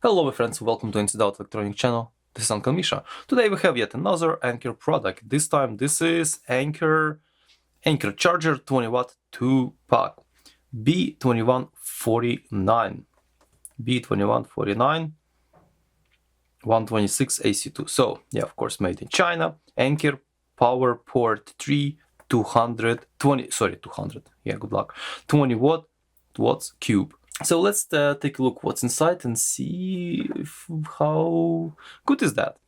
Hello my friends, welcome to Inside Out Electronic channel. This is Anker Misha. Today we have yet another Anker product. This time this is Anker Charger 20W 2-pack B2149. B2149 126 AC2. So yeah, of course made in China. Anker Power Port III 200. Yeah, good luck. 20 watts cube. So let's take a look what's inside and see how good is that.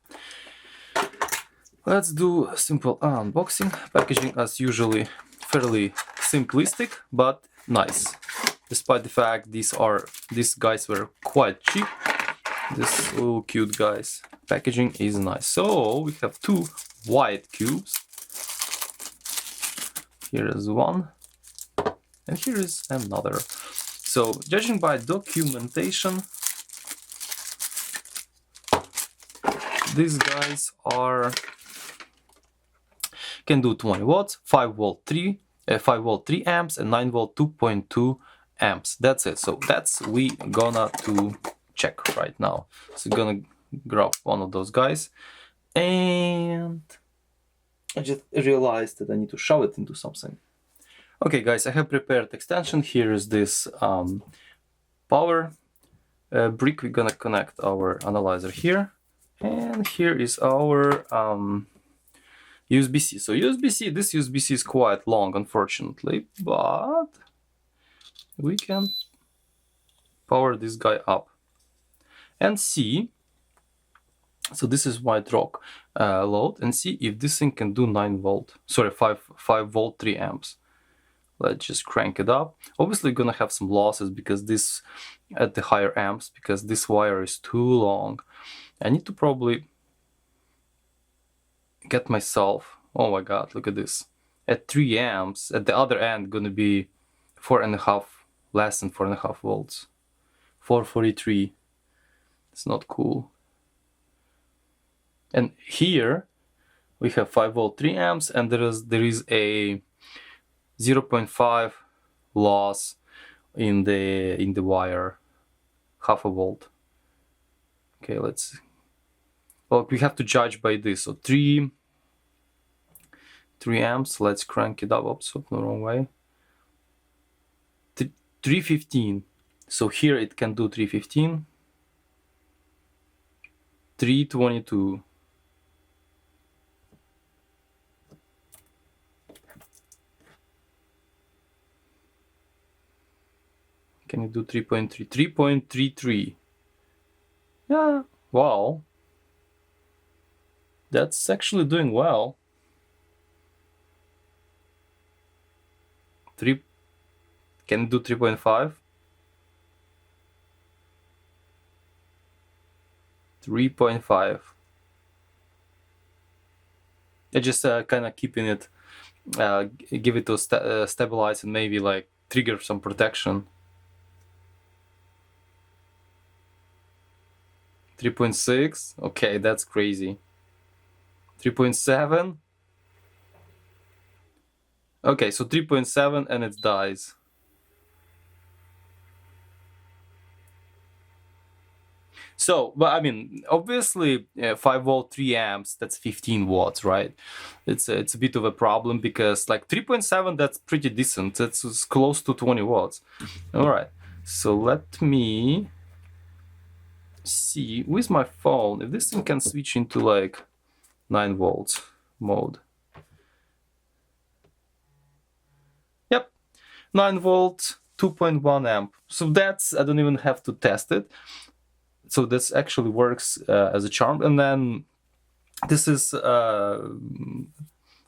Let's do a simple unboxing. Packaging as usually fairly simplistic but nice. Despite the fact these guys were quite cheap. This little cute guys. Packaging is nice. So we have two white cubes. Here is one and here is another. So, judging by documentation, these guys can do 20 watts, 5 volt 3 amps, and 9 volt 2.2 amps. That's it. So that's we gonna to check right now. So gonna grab one of those guys, and I just realized that I need to shove it into something. Okay guys, I have prepared extension. Here is this power brick. We're gonna connect our analyzer here, and here is our USB-C. So this USB-C is quite long, unfortunately, but we can power this guy up and see. So this is white rock load, and see if this thing can do 5 volt 3 amps. Let's just crank it up. Obviously gonna have some losses because this at the higher amps, because this wire is too long. I need to probably get myself, oh my god, look at this, at 3 amps. At the other end gonna be 4.5, less than 4.5 volts, 443. It's not cool. And here we have 5 volt 3 amps, and there is a 0.5 loss in the wire, half a volt. Okay, well, we have to judge by this. So 3 amps. Let's crank it up. Oops, the wrong way. 315. So here it can do 315. 322. Can you do 3.3? 3.33. Yeah, wow. That's actually doing well. 3. Can you do 3.5? 3.5. I just kind of keeping it, give it to stabilize and maybe like trigger some protection. 3.6. Okay, that's crazy. 3.7. Okay, so 3.7 and it dies. So, but I mean, obviously 5 volt 3 amps, that's 15 watts, right? It's a bit of a problem because like 3.7, that's pretty decent. It's close to 20 watts. All right, so let me see with my phone if this thing can switch into like 9 volts mode. Yep, 9 volt 2.1 amp. So that's, I don't even have to test it. So this actually works as a charm. And then this is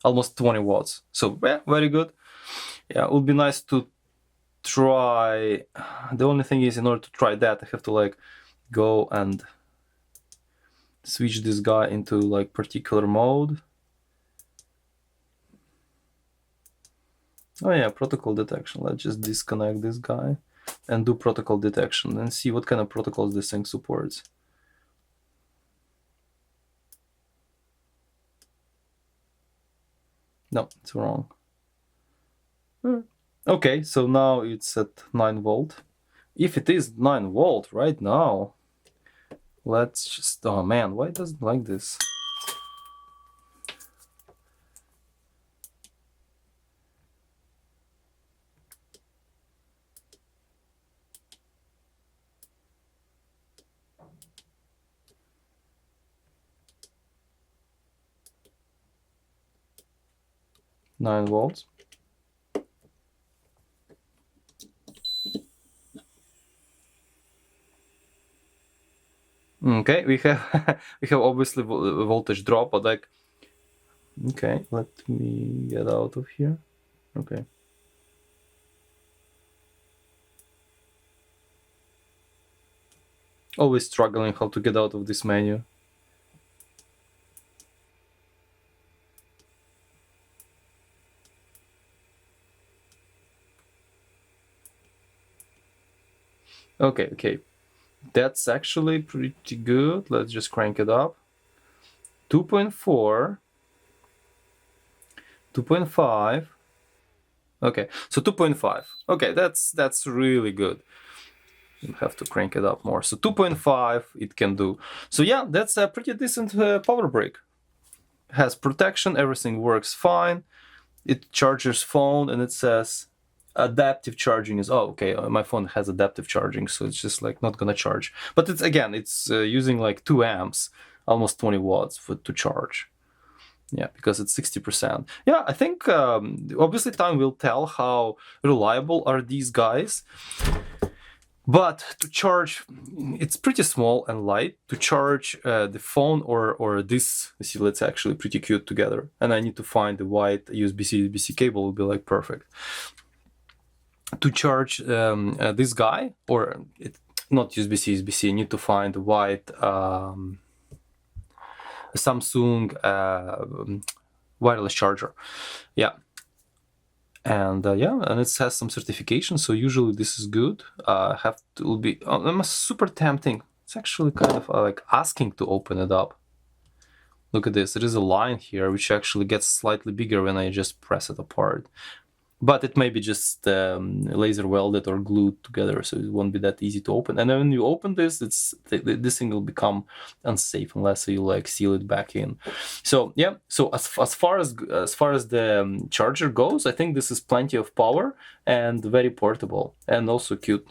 almost 20 watts. So yeah, very good. Yeah, it would be nice to try. The only thing is, in order to try that, I have to like go and switch this guy into like particular mode. Oh yeah, protocol detection. Let's just disconnect this guy and do protocol detection and see what kind of protocols this thing supports. No, it's wrong. Okay, so now it's at 9 volt. If it is 9 volt right now, Let's just, oh man, why does it like this? Nine volts. Okay, we have we have obviously voltage drop, but like, okay, let me get out of here. Okay. Always struggling how to get out of this menu. Okay, okay. That's actually pretty good. Let's just crank it up. 2.4. 2.5. Okay, so 2.5. Okay, that's really good. You have to crank it up more. So 2.5 it can do. So yeah, that's a pretty decent power brick. Has protection, everything works fine. It charges phone, and it says adaptive charging is, oh okay, my phone has adaptive charging, so it's just like not gonna charge. But it's, again, it's using like 2 amps, almost 20 watts to charge. Yeah, because it's 60%. Yeah, I think obviously time will tell how reliable are these guys. But to charge, it's pretty small and light. To charge the phone or this, you see, it's actually pretty cute together. And I need to find the white USB-C cable, will be like perfect. To charge this guy, or not USB-C, I need to find the white Samsung wireless charger. Yeah. And yeah, and it has some certification, so usually this is good. Have to be, I'm super tempting. It's actually kind of like asking to open it up. Look at this, there is a line here which actually gets slightly bigger when I just press it apart. But it may be just laser welded or glued together, so it won't be that easy to open. And then when you open this, this thing will become unsafe unless you like seal it back in. So yeah, so as far as the charger goes, I think this is plenty of power and very portable and also cute.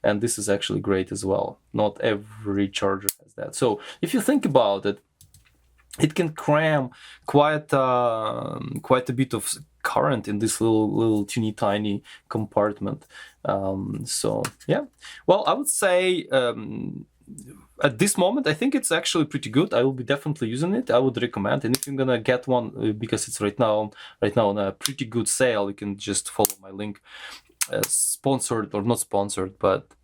And this is actually great as well. Not every charger has that. So if you think about it, it can cram quite a bit of current in this little teeny tiny compartment. So yeah, well, I would say at this moment I think it's actually pretty good. I will be definitely using it. I would recommend, and if you're gonna get one, because it's right now on a pretty good sale, you can just follow my link, sponsored or not sponsored, but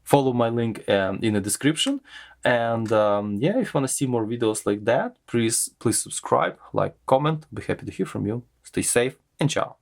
follow my link in the description. And yeah, if you want to see more videos like that, please subscribe, like, comment. I'll be happy to hear from you. Stay safe and ciao.